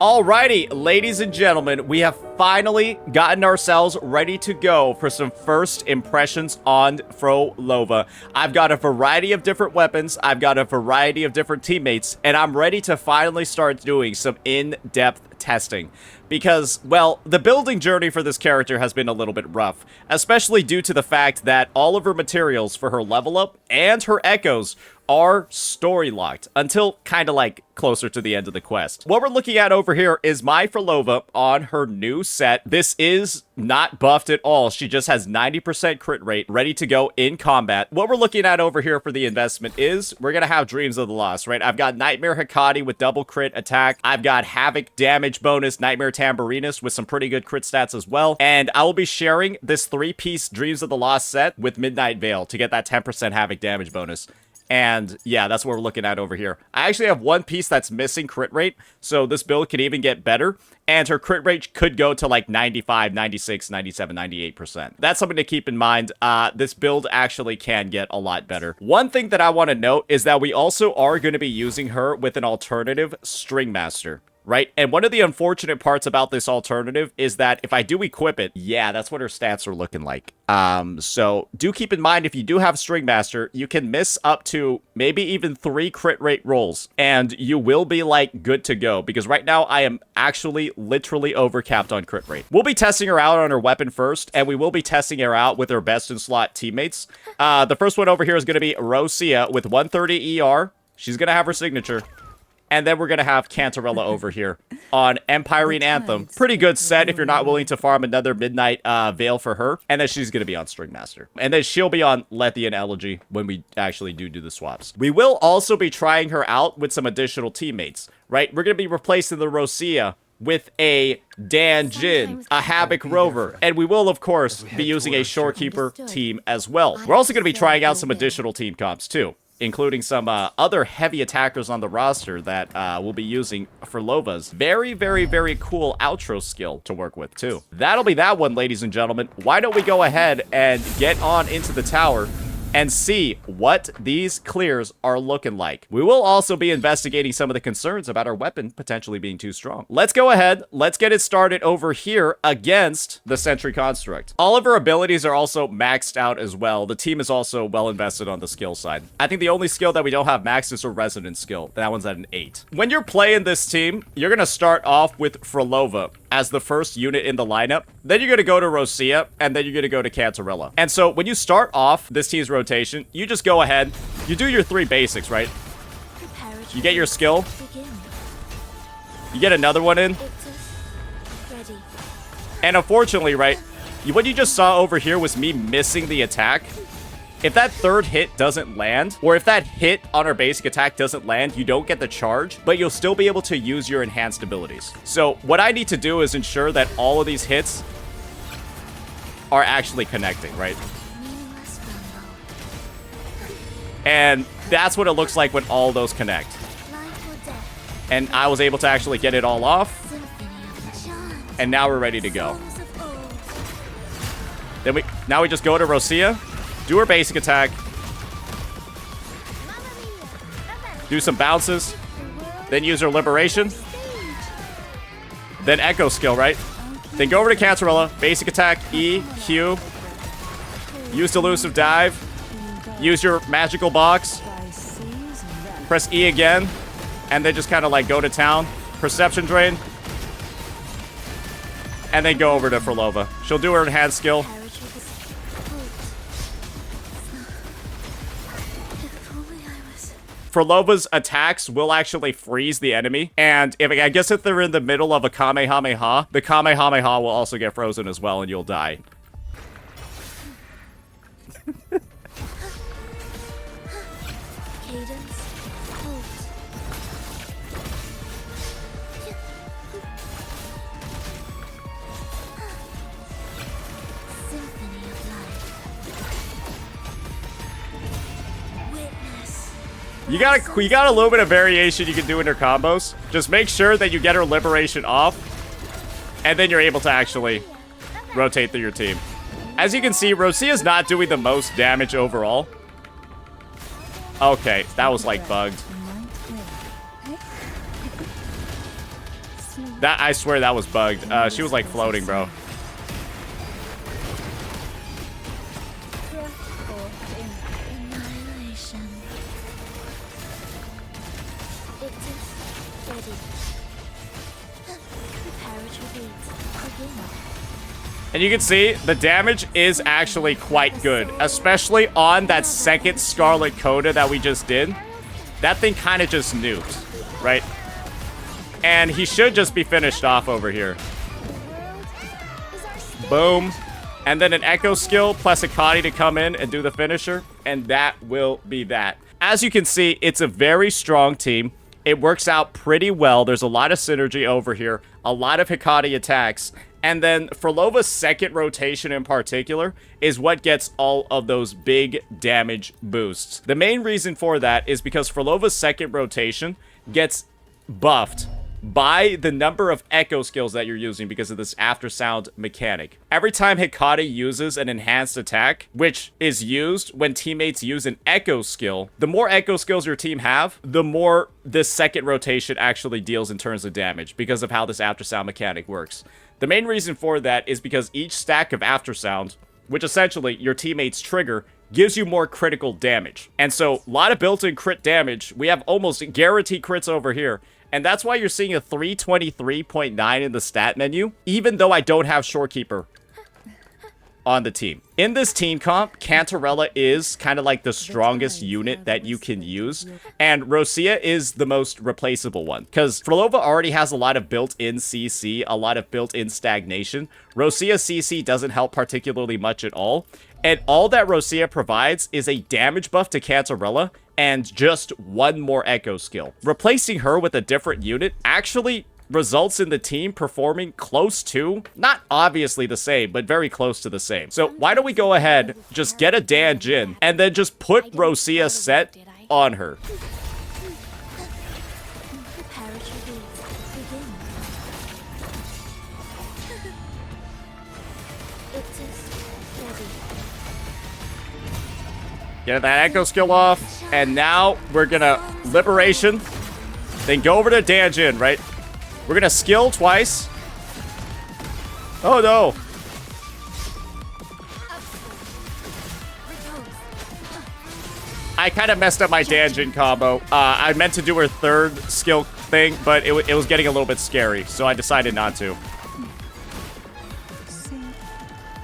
Alrighty, ladies and gentlemen, we have finally gotten ourselves ready to go for some first impressions on Phrolova. I've got a variety of different weapons, I've got a variety of different teammates, and I'm ready to finally start doing some in-depth testing. Because, well, the building journey for this character has been a little bit rough, especially due to the fact that all of her materials for her level up and her echoes are story locked until kind of like closer to the end of the quest. What we're looking at over here is my Phrolova on her new set. This is not buffed at all. She just has 90% crit rate, ready to go in combat. What we're looking at over here for the investment is we're gonna have Dreams of the Lost, right? I've got Nightmare Hecate with double crit attack. I've got Havoc damage bonus, Nightmare Tambourinus with some pretty good crit stats as well. And I will be sharing this 3-piece Dreams of the Lost set with Midnight Veil to get that 10% Havoc damage bonus. And yeah, that's what we're looking at over here. I actually have one piece that's missing crit rate, so this build can even get better. And her crit rate could go to like 95, 96, 97, 98%. That's something to keep in mind. This build actually can get a lot better. One thing that I want to note is that we also are going to be using her with an alternative Stringmaster. Right? And one of the unfortunate parts about this alternative is that if I do equip it, yeah, that's what her stats are looking like. So do keep in mind, if you do have Stringmaster, you can miss up to maybe even 3 crit rate rolls, and you will be like good to go, because right now I am actually literally overcapped on crit rate. We'll be testing her out on her weapon first, and we will be testing her out with her best in slot teammates. The first one over here is going to be Rosia with 130 ER. She's going to have her signature. And then we're going to have Cantarella over here on Empyrine Anthem. Pretty good set if you're not willing to farm another Midnight Veil for her. And then she's going to be on Stringmaster. And then she'll be on Lethean Elegy when we actually do the swaps. We will also be trying her out with some additional teammates, right? We're going to be replacing the Rosia with a Danjin, a Havoc Rover, and we will, of course, be using a Shorekeeper team as well. We're also going to be trying out some additional team comps, too, including some other heavy attackers on the roster that we'll be using Phrolova's very, very, very cool outro skill to work with, too. That'll be that one, ladies and gentlemen. Why don't we go ahead and get on into the tower and see what these clears are looking like. We will also be investigating some of the concerns about our weapon potentially being too strong. Let's go ahead. Let's get it started over here against the Sentry Construct. All of her abilities are also maxed out as well. The team is also well invested on the skill side. I think the only skill that we don't have maxed is her Resonance skill. That one's at an 8. When you're playing this team, you're going to start off with Phrolova as the first unit in the lineup. Then you're going to go to Rosia, and then you're going to go to Cantarella. And so when you start off this team's rotation, you just go ahead, you do your 3 basics, right? You get your skill. You get another one in. And unfortunately, right, what you just saw over here was me missing the attack. If that 3rd hit doesn't land, or if that hit on our basic attack doesn't land, you don't get the charge, but you'll still be able to use your enhanced abilities. So what I need to do is ensure that all of these hits are actually connecting, right? And that's what it looks like when all those connect. And I was able to actually get it all off. And now we're ready to go. Then now we just go to Rosia. Do her basic attack. Do some bounces. Then use her Liberation. Then Echo skill, right? Then go over to Cantarella. Basic attack, E, Q. Use Delusive Dive. Use your Magical Box. Press E again. And then just kind of like go to town. Perception Drain. And then go over to Phrolova. She'll do her enhanced skill. Phrolova's attacks will actually freeze the enemy, and I guess if they're in the middle of a Kamehameha, the Kamehameha will also get frozen as well, and you'll die. You got a little bit of variation you can do in her combos. Just make sure that you get her Liberation off, and then you're able to actually rotate through your team. As you can see, Rosia's not doing the most damage overall. Okay, that was like bugged. That, I swear that was bugged. She was like floating, bro. And you can see the damage is actually quite good, especially on that second Scarlet Coda that we just did. That thing kind of just nuked, right? And he should just be finished off over here. Boom. And then an Echo skill plus a Hikari to come in and do the finisher. And that will be that. As you can see, it's a very strong team. It works out pretty well. There's a lot of synergy over here. A lot of Hikari attacks. And then Phrolova's second rotation in particular is what gets all of those big damage boosts. The main reason for that is because Phrolova's second rotation gets buffed by the number of echo skills that you're using because of this aftersound mechanic. Every time Hikari uses an enhanced attack, which is used when teammates use an echo skill, the more echo skills your team have, the more this second rotation actually deals in terms of damage because of how this aftersound mechanic works. The main reason for that is because each stack of aftersound, which essentially your teammates trigger, gives you more critical damage. And so a lot of built-in crit damage. We have almost guaranteed crits over here. And that's why you're seeing a 323.9 in the stat menu, even though I don't have Shorekeeper on the team. In this team comp, Cantarella is kind of like the strongest unit that you can use, and Rosia is the most replaceable one, because Phrolova already has a lot of built-in CC, a lot of built-in stagnation. Rosia CC doesn't help particularly much at all, and all that Rosia provides is a damage buff to Cantarella and just one more echo skill. Replacing her with a different unit actually results in the team performing close to, not obviously the same, but very close to the same. So why don't we go ahead, just get a Danjin, and then just put Rosia set on her. Get that echo skill off, and now we're gonna Liberation, then go over to Danjin, right? We're gonna skill twice. Oh no. I kind of messed up my Danjin combo. I meant to do her third skill thing, but it was getting a little bit scary, so I decided not to.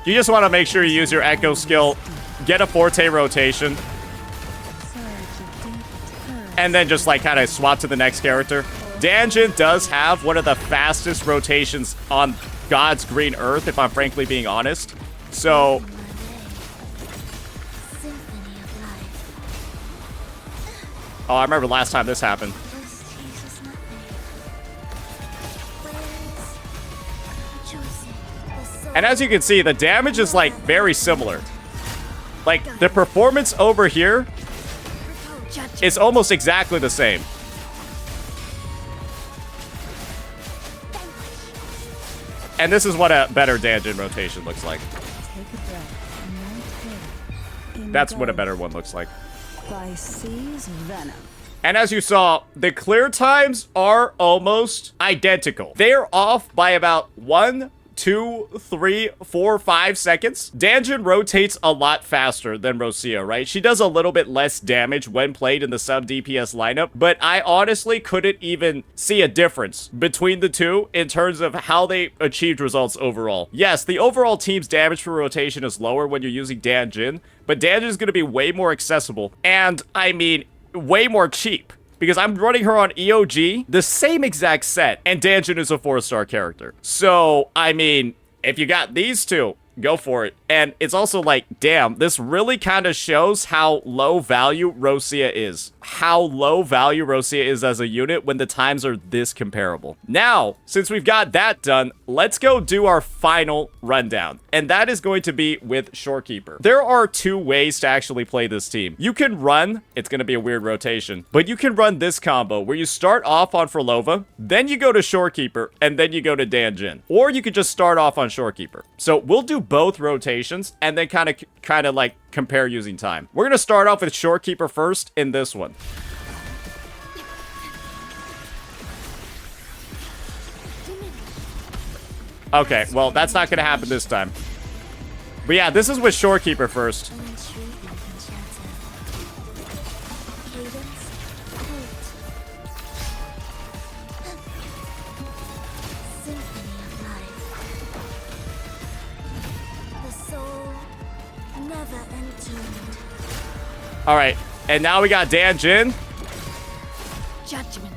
You just want to make sure you use your echo skill, get a Forte rotation, and then just like kind of swap to the next character. Danjin does have one of the fastest rotations on God's green earth, if I'm frankly being honest. So oh, I remember last time this happened. And as you can see, the damage is like very similar. Like the performance over here is almost exactly the same. And this is what a better Danjin rotation looks like. That's what a better one looks like. And as you saw, the clear times are almost identical. They're off by about 1, 2, 3, 4, 5 seconds. Danjin rotates a lot faster than Rosia, right? She does a little bit less damage when played in the sub DPS lineup, but I honestly couldn't even see a difference between the two in terms of how they achieved results overall. Yes, the overall team's damage per rotation is lower when you're using Danjin, but Danjin is going to be way more accessible, and I mean, way more cheap. Because I'm running her on EOG, the same exact set, and Danjin is a 4-star character. So, I mean, if you got these two, go for it. And it's also like, damn, this really kind of shows how low value Rosia is. How low value Rosia is as a unit when the times are this comparable. Now, since we've got that done, let's go do our final rundown. And that is going to be with Shorekeeper. There are 2 ways to actually play this team. You can run, it's going to be a weird rotation, but you can run this combo where you start off on Phrolova, then you go to Shorekeeper, and then you go to Danjin. Or you could just start off on Shorekeeper. So we'll do both rotations and then kind of like compare using time. We're going to start off with Shorekeeper first in this one. Okay, well, that's not going to happen this time. But yeah, this is with Shorekeeper first. All right, and now we got Danjin. Judgment.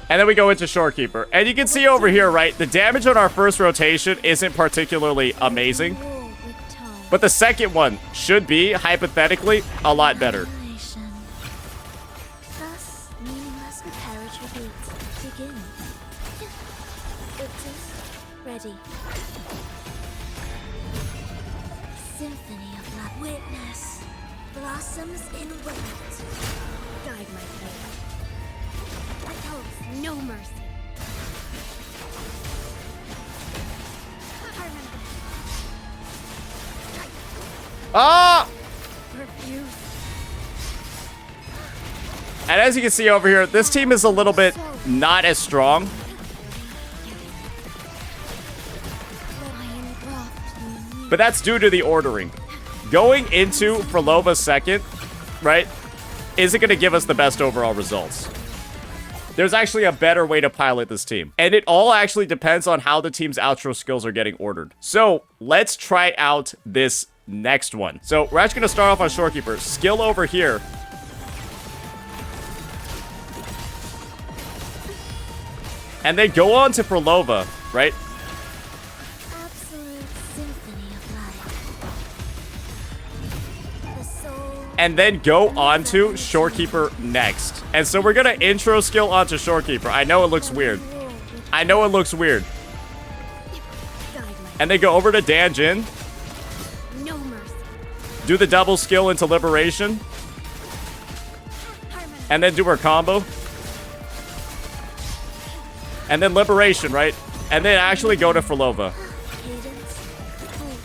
And then we go into Shorekeeper. And you can see over here, right, the damage on our first rotation isn't particularly amazing. But the second one should be, hypothetically, a lot better. Thus, meaningless preparatory beats begin. Victors, ready. Symphony of love. Witness. Blossoms in wind. Guide my fate. I hope no mercy. Ah! Refuse. And as you can see over here, this team is a little bit not as strong. But that's due to the ordering. Going into Phrolova second, right, isn't going to give us the best overall results. There's actually a better way to pilot this team. And it all actually depends on how the team's outro skills are getting ordered. So let's try out this next one. So we're actually going to start off on Shorekeeper. Skill over here. And then go on to Phrolova, right? Absolute symphony of life. The soul. And then go on to Shorekeeper next. And so we're going to intro skill onto Shorekeeper. I know it looks weird. I know it looks weird. And then go over to Danjin. No mercy. Do the double skill into Liberation. And then do her combo. And then Liberation, right? And then actually go to Phrolova. Cadence. Halt.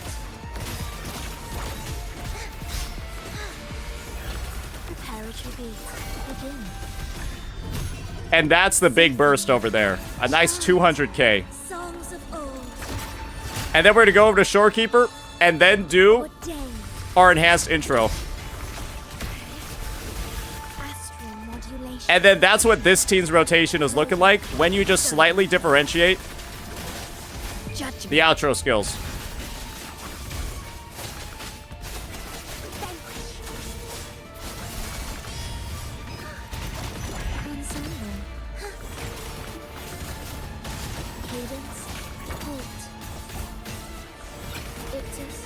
Preparatory beats begin. And that's the big burst over there. A nice 200k. Songs of old. And then we're going to go over to Shorekeeper. And then do Ordained. our enhanced intro. Astral modulation. And then that's what this team's rotation is looking like when you just slightly differentiate Judgment. the outro skills. Ensemble. Cadence. Halt. Victors,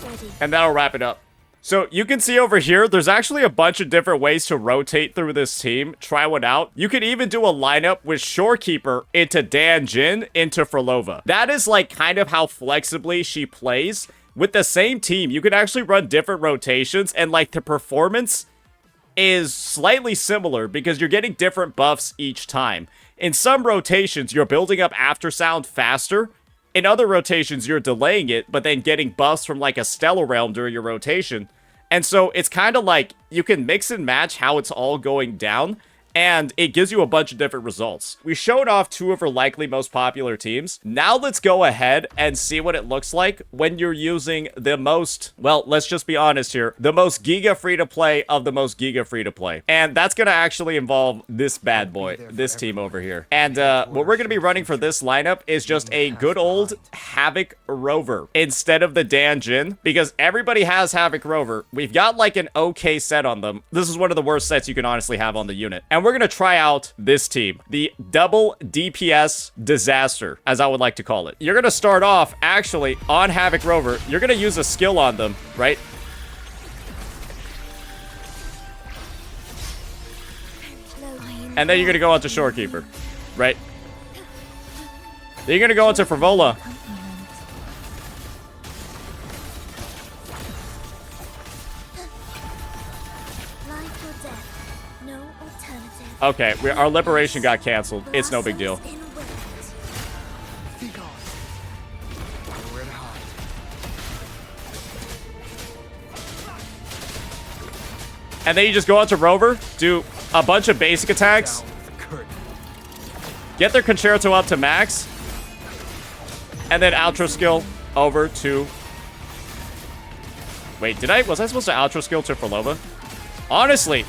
ready. And that'll wrap it up. So you can see over here, there's actually a bunch of different ways to rotate through this team. Try one out. You could even do a lineup with Shorekeeper into Danjin into Phrolova. That is like kind of how flexibly she plays. With the same team, you could actually run different rotations and like the performance is slightly similar because you're getting different buffs each time. In some rotations, you're building up after sound faster. In other rotations, you're delaying it, but then getting buffs from like a Stellar Realm during your rotation. And so it's kind of like you can mix and match how it's all going down, and it gives you a bunch of different results. We showed off two of her likely most popular teams. Now let's go ahead and see what it looks like when you're using the most, well, let's just be honest here, the most Giga free-to-play of the most Giga free-to-play. And that's going to actually involve this bad boy, this team over here. And what we're going to be running for this lineup is just a good old Havoc Rover instead of the Danjin, because everybody has Havoc Rover. We've got like an okay set on them. This is one of the worst sets you can honestly have on the unit. And we're going to try out this team, the double DPS disaster, as I would like to call it. You're going to start off actually on Havoc Rover. You're going to use a skill on them, right? And then you're going to go on to Shorekeeper, right? Then you're going to go into Phrolova. Life or death. No alternative. Okay, our Liberation got canceled. It's no big deal. Blossoms in wind. Be gone. Nowhere to hide. And then you just go out to Rover, do a bunch of basic attacks, get their Concerto up to max, and then outro skill over to... Wait, was I supposed to outro skill to Phrolova? Honestly.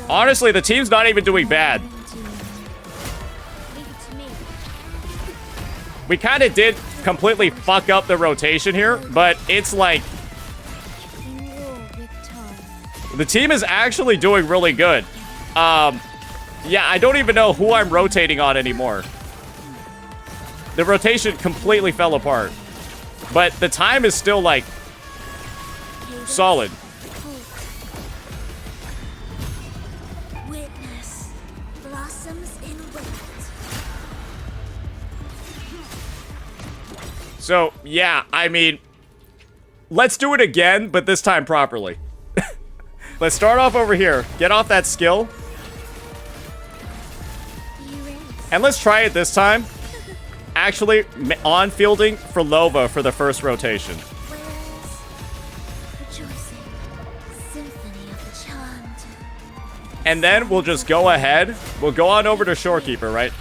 Honestly, the team's not even doing bad. We kind of did completely fuck up the rotation here, but it's like... The team is actually doing really good. Yeah, I don't even know who I'm rotating on anymore. The rotation completely fell apart. But the time is still, like, solid. Witness blossoms in wind. So, yeah, I mean, let's do it again, but this time properly. Let's start off over here. Get off that skill. And let's try it this time. Actually, on fielding Phrolova for the first rotation. And then we'll just go ahead. We'll go on over to Shorekeeper, right?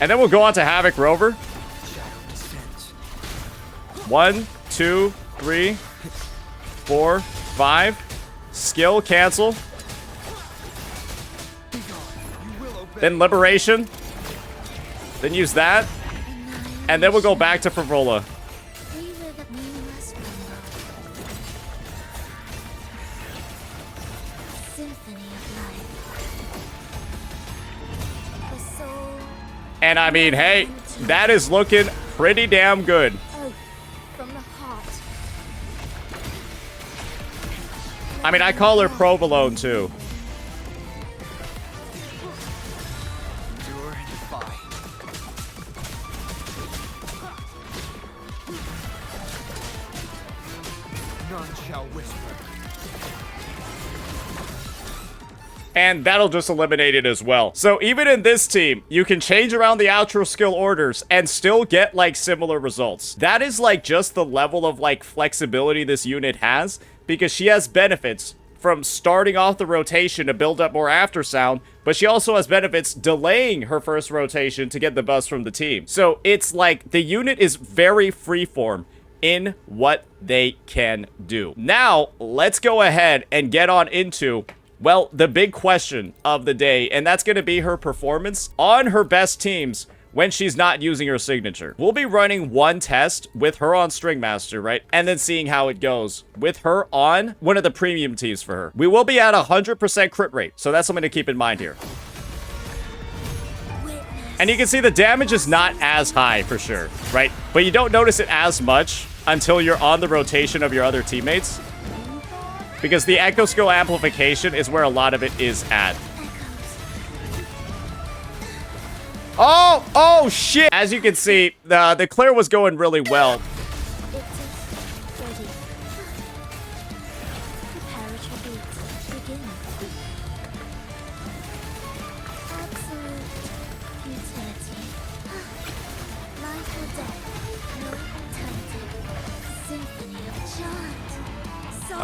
And then we'll go on to Havoc Rover. 1, 2, 3, 4, 5. Skill, cancel. Then Liberation. Then use that. And then we'll go back to Phrolova. And I mean, hey, that is looking pretty damn good. I mean, I call her Provolone, too. None shall whisper. And that'll just eliminate it as well. So even in this team, you can change around the outro skill orders and still get, like, similar results. That is, like, just the level of, like, flexibility this unit has, because she has benefits from starting off the rotation to build up more after sound, but she also has benefits delaying her first rotation to get the buzz from the team. So it's like the unit is very freeform in what they can do. Now, let's go ahead and get on into, well, the big question of the day, and that's going to be her performance on her best teams when she's not using her signature. We'll be running one test with her on Stringmaster, right? And then seeing how it goes with her on one of the premium teams for her. We will be at 100% crit rate, so that's something to keep in mind here. And you can see the damage is not as high for sure, right? But you don't notice it as much until you're on the rotation of your other teammates, because the Echo Skill amplification is where a lot of it is at. Oh, shit! As you can see, the clear was going really well.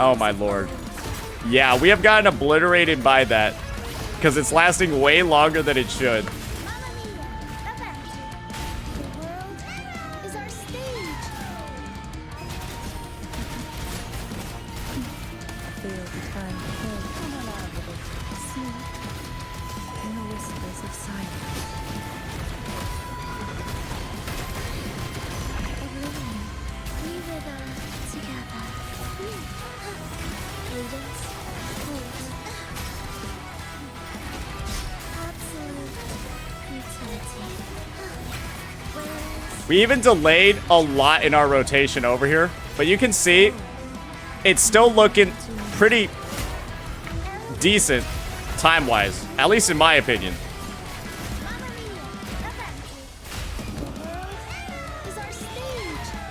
Oh my lord. Yeah, we have gotten obliterated by that, because it's lasting way longer than it should. We even delayed a lot in our rotation over here, but you can see it's still looking pretty decent time-wise, at least in my opinion.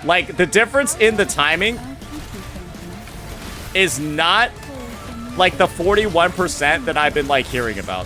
Like, the difference in the timing is not like the 41% that I've been like hearing about.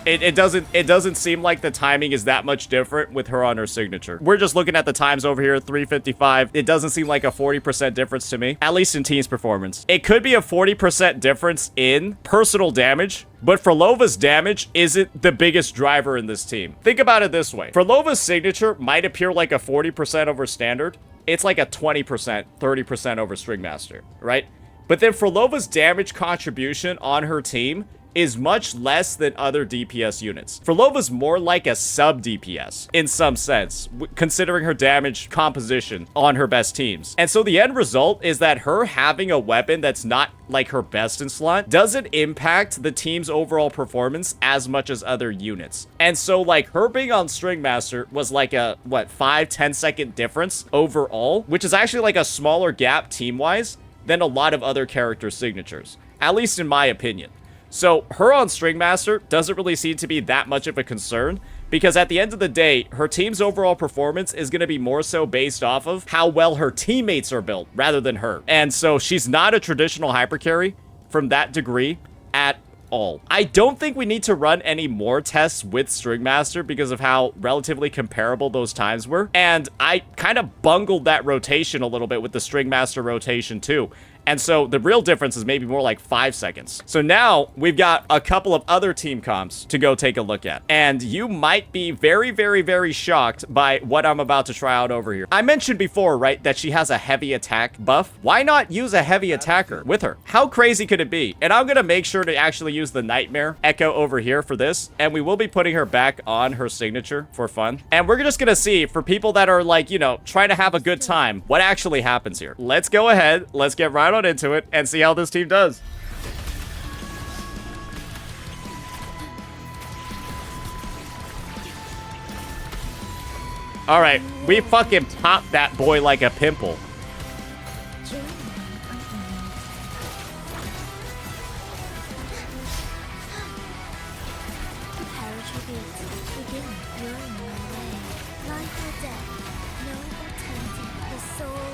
It doesn't seem like the timing is that much different with her on her signature. We're just looking at the times over here, 3:55. It doesn't seem like a 40% difference to me, at least in team's performance. It could be a 40% difference in personal damage, but Phrolova's damage isn't the biggest driver in this team. Think about it this way. Phrolova's signature might appear like a 40% over standard. It's like a 20%, 30% over Stringmaster, right? But then Phrolova's damage contribution on her team is much less than other DPS units. Phrolova's more like a sub-DPS in some sense, considering her damage composition on her best teams. And so the end result is that her having a weapon that's not like her best in slot doesn't impact the team's overall performance as much as other units. And so like her being on Stringmaster was like a, what, 5-10 second difference overall, which is actually like a smaller gap team-wise than a lot of other character signatures, at least in my opinion. So her on Stringmaster doesn't really seem to be that much of a concern, because at the end of the day, her team's overall performance is going to be more so based off of how well her teammates are built rather than her. And so she's not a traditional hypercarry from that degree at all. I don't think we need to run any more tests with Stringmaster because of how relatively comparable those times were. And I kind of bungled that rotation a little bit with the Stringmaster rotation too. And so the real difference is maybe more like 5 seconds. So now we've got a couple of other team comps to go take a look at. And you might be very, very, very shocked by what I'm about to try out over here. I mentioned before, right, that she has a heavy attack buff. Why not use a heavy attacker with her? How crazy could it be? And I'm going to make sure to actually use the Nightmare Echo over here for this. And we will be putting her back on her signature for fun. And we're just going to see, for people that are like, you know, trying to have a good time, what actually happens here. Let's go ahead. Let's get right on into it and see how this team does. All right, we fucking popped that boy like a pimple.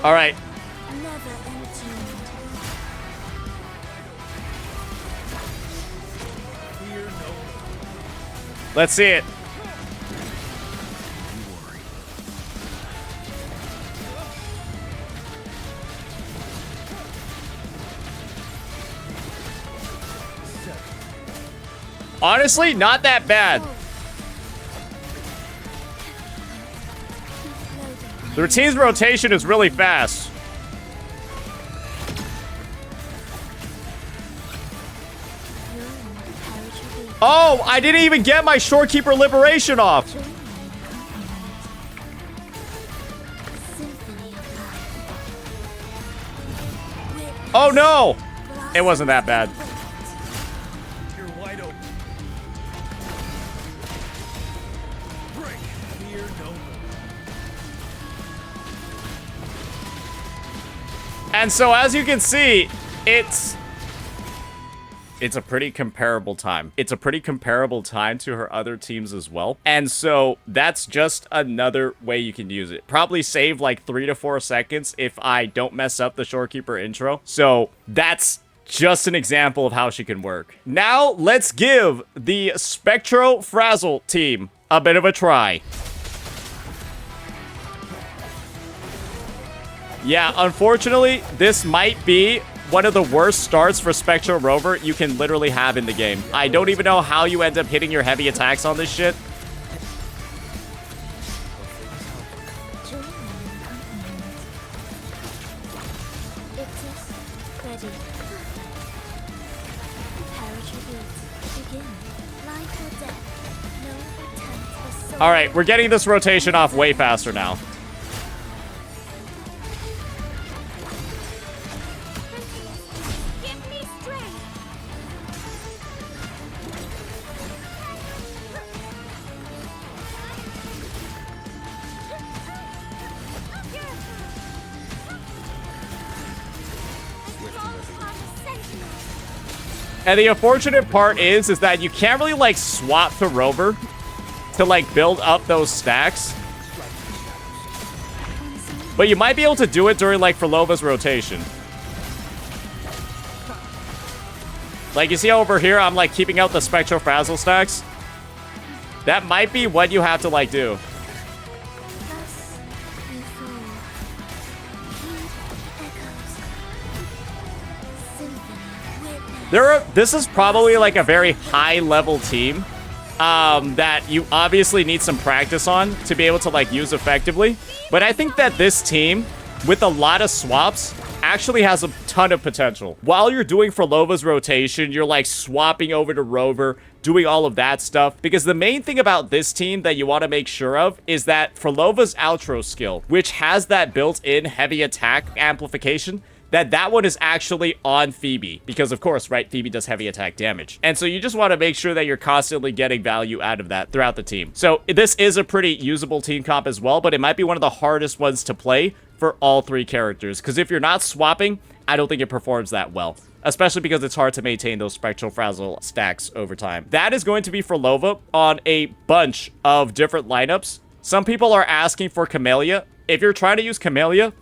All right. Let's see it. Honestly, not that bad. The routine's rotation is really fast. Oh, I didn't even get my Shorekeeper Liberation off. Oh no! It wasn't that bad. You're wide open. Break. Fear no more. And so as you can see, it's a pretty comparable time. It's a pretty comparable time to her other teams as well. And so that's just another way you can use it. Probably save like 3 to 4 seconds if I don't mess up the Shorekeeper intro. So that's just an example of how she can work. Now let's give the Spectro Frazzle team a bit of a try. Yeah, unfortunately, this might be one of the worst starts for SRover you can literally have in the game. I don't even know how you end up hitting your heavy attacks on this shit. All right, we're getting this rotation off way faster now. And the unfortunate part is that you can't really, like, swap to Rover to, like, build up those stacks. But you might be able to do it during, like, Phrolova's rotation. Like, you see over here, I'm, like, keeping out the Spectral Frazzle stacks. That might be what you have to, like, do. Thus we fall. Heed echoes. Symphony witness. This is probably, like, a very high-level team that you obviously need some practice on to be able to, like, use effectively. But I think that this team, with a lot of swaps, actually has a ton of potential. While you're doing Phrolova's rotation, you're like swapping over to Rover, doing all of that stuff. Because the main thing about this team that you want to make sure of is that Phrolova's outro skill, which has that built-in heavy attack amplification, that one is actually on Pheobe. Because of course, right, Pheobe does heavy attack damage. And so you just want to make sure that you're constantly getting value out of that throughout the team. So this is a pretty usable team comp as well, but it might be one of the hardest ones to play for all three characters. Because if you're not swapping, I don't think it performs that well. Especially because it's hard to maintain those Spectral Frazzle stacks over time. That is going to be Phrolova on a bunch of different lineups. Some people are asking for Camelya. If you're trying to use Camelya,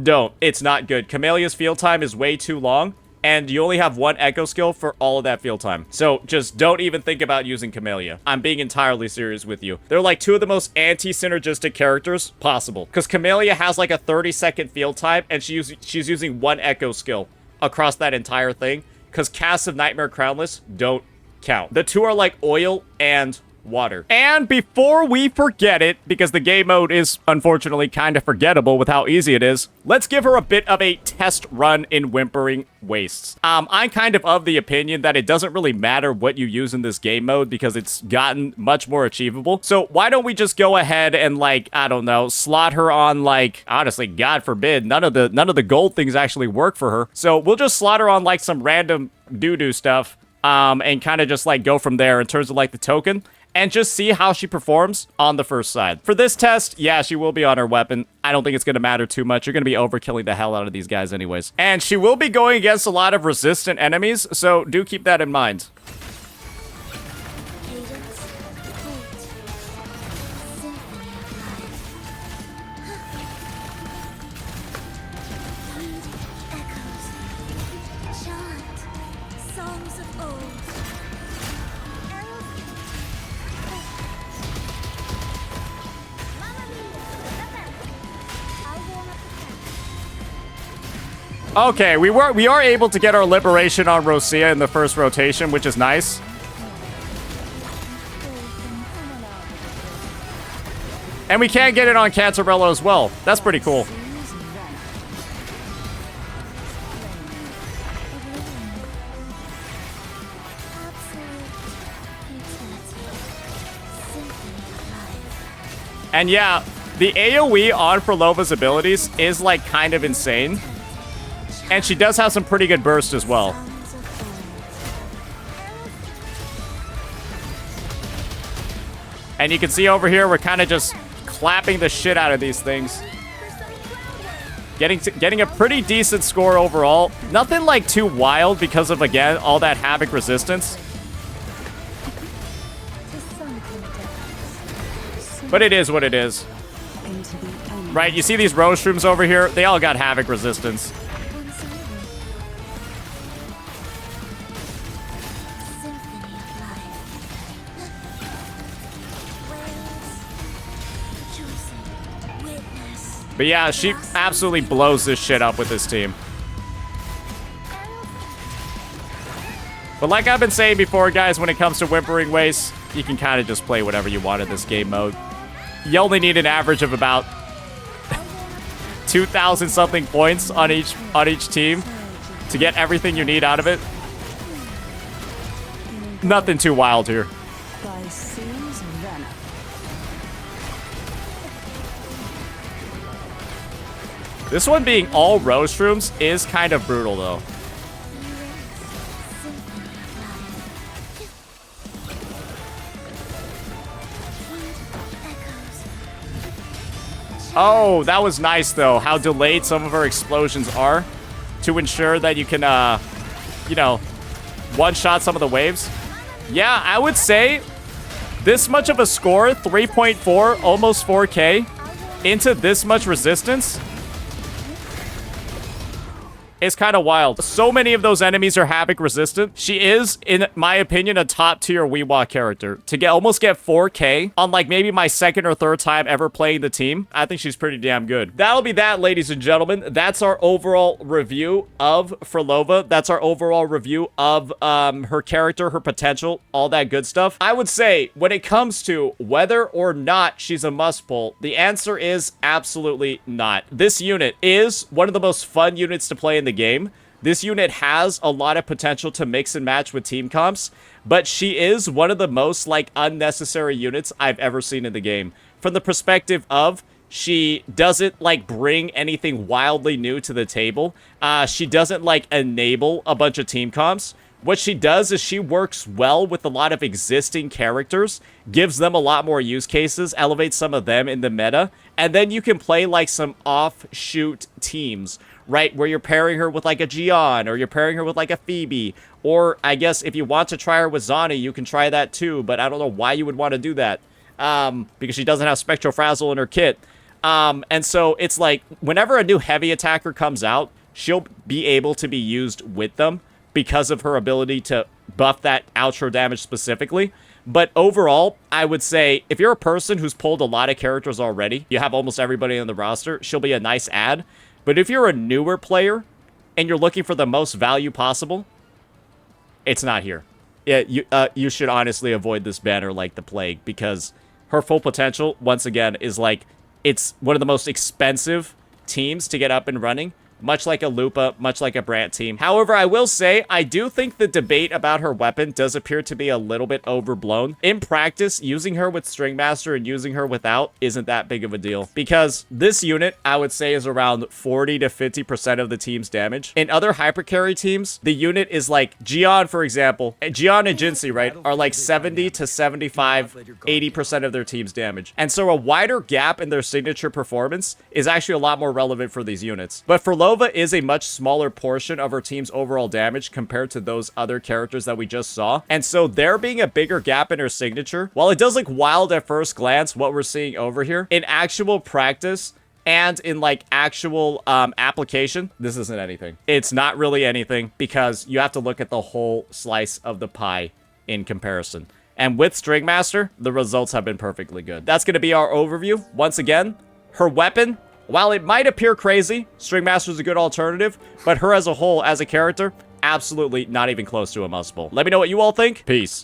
don't. It's not good. Camelya's field time is way too long, and you only have one echo skill for all of that field time. So just don't even think about using Camelya. I'm being entirely serious with you. They're like two of the most anti-synergistic characters possible, because Camelya has like a 30-second field time, and she's using one echo skill across that entire thing, because casts of Nightmare Crownless don't count. The two are like oil and water. And before we forget it, because the game mode is unfortunately kind of forgettable with how easy it is, let's give her a bit of a test run in Wuthering Waves. I'm kind of the opinion that it doesn't really matter what you use in this game mode because it's gotten much more achievable. So why don't we just go ahead and, like, I don't know, slot her on, like, honestly, God forbid, none of the gold things actually work for her. So we'll just slot her on like some random doo-doo stuff and kind of just like go from there in terms of like the token. And just see how she performs on the first side. For this test, yeah, she will be on her weapon. I don't think it's going to matter too much. You're going to be overkilling the hell out of these guys anyways. And she will be going against a lot of resistant enemies, so do keep that in mind. Cadence, point. Symphony of life. Heed echoes. Chant songs of old. Okay, we are able to get our liberation on Rosia in the first rotation, which is nice. And we can get it on Cantarella as well. That's pretty cool. And yeah, the AoE on Phrolova's abilities is like kind of insane. And she does have some pretty good burst as well. And you can see over here, we're kind of just clapping the shit out of these things. Getting a pretty decent score overall. Nothing like too wild because of, again, all that Havoc resistance. But it is what it is. Right, you see these Rose Shrooms over here? They all got Havoc resistance. But yeah, she absolutely blows this shit up with this team. But like I've been saying before, guys, when it comes to Wuthering Waves, you can kind of just play whatever you want in this game mode. You only need an average of about 2,000 something points on each team to get everything you need out of it. Nothing too wild here. This one being all Rose Shrooms is kind of brutal, though. Oh, that was nice, though, how delayed some of her explosions are to ensure that you can, you know, one-shot some of the waves. Yeah, I would say this much of a score, 3.4, almost 4K, into this much resistance. It's kind of wild. So many of those enemies are Havoc resistant. She is, in my opinion, a top tier WhiWa character. To almost get 4K on like maybe my second or third time ever playing the team, I think she's pretty damn good. That'll be that, ladies and gentlemen. That's our overall review of Phrolova. That's our overall review of her character, her potential, all that good stuff. I would say when it comes to whether or not she's a must pull, the answer is absolutely not. This unit is one of the most fun units to play in the game. This unit has a lot of potential to mix and match with team comps, but she is one of the most like unnecessary units I've ever seen in the game. From the perspective of she doesn't like bring anything wildly new to the table. She doesn't like enable a bunch of team comps. What she does is she works well with a lot of existing characters, gives them a lot more use cases, elevates some of them in the meta, and then you can play like some offshoot teams, right? Where you're pairing her with like a Jiyan, or you're pairing her with like a Pheobe, or I guess if you want to try her with Zani, you can try that too, but I don't know why you would want to do that, because she doesn't have Spectral Frazzle in her kit. And so it's like, whenever a new heavy attacker comes out, she'll be able to be used with them, because of her ability to buff that outro damage specifically. But overall, I would say if you're a person who's pulled a lot of characters already, you have almost everybody on the roster, she'll be a nice add. But if you're a newer player and you're looking for the most value possible, it's not here. Yeah, you should honestly avoid this banner like the plague, because her full potential, once again, is like, it's one of the most expensive teams to get up and running. Much like a Lupa, much like a Brant team. However, I will say, I do think the debate about her weapon does appear to be a little bit overblown. In practice, using her with Stringmaster and using her without isn't that big of a deal. Because this unit, I would say, is around 40 to 50% of the team's damage. In other hypercarry teams, the unit is like Jiyan, for example. Jiyan and Jinsi, right, are like 70 to 75, 80% of their team's damage. And so a wider gap in their signature performance is actually a lot more relevant for these units. But for Phrolova is a much smaller portion of her team's overall damage compared to those other characters that we just saw. And so there being a bigger gap in her signature, while it does look wild at first glance what we're seeing over here, in actual practice and in like actual application, this isn't anything. It's not really anything, because you have to look at the whole slice of the pie in comparison. And with Stringmaster, the results have been perfectly good. That's going to be our overview. Once again, her weapon, while it might appear crazy, Stringmaster is a good alternative, but her as a whole, as a character, absolutely not even close to a must pull. Let me know what you all think. Peace.